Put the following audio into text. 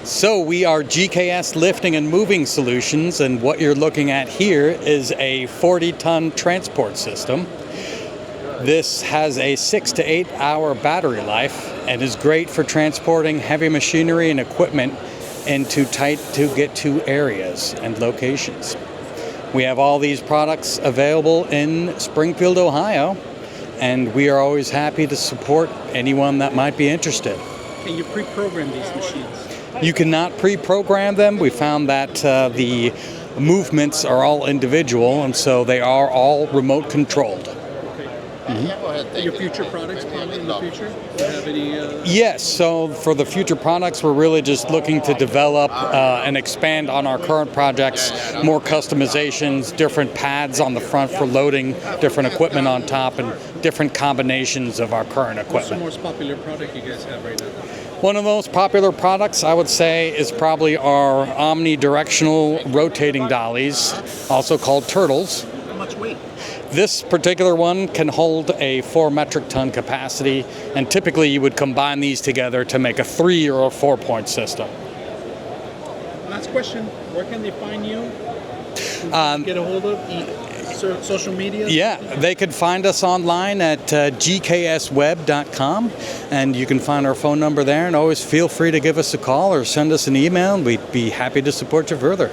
So we are GKS Lifting and Moving Solutions, and what you're looking at here is a 40-ton transport system. This has a 6 to 8 hour battery life and is great for transporting heavy machinery and equipment into tight to get to areas and locations. We have all these products available in Springfield, Ohio, and we are always happy to support anyone that might be interested. Can you pre-program these machines? You cannot pre-program them. We found that the movements are all individual, and so they are all remote controlled. Your future products probably in the future? Do you have any? Yes, so for the future products, we're really just looking to develop and expand on our current projects, more customizations, different pads on the front for loading different equipment on top, and different combinations of our current What's the equipment. most popular product you guys have right now? One of the most popular products, I would say, is probably our omnidirectional rotating dollies, also called turtles. How much weight? This particular one can hold a 4 metric ton capacity, and typically you would combine these together to make a 3 or a 4-point system. Last question, where can they find you? Get a hold of social media? Yeah, they could find us online at gksweb.com, and you can find our phone number there, and always feel free to give us a call or send us an email, and we'd be happy to support you further.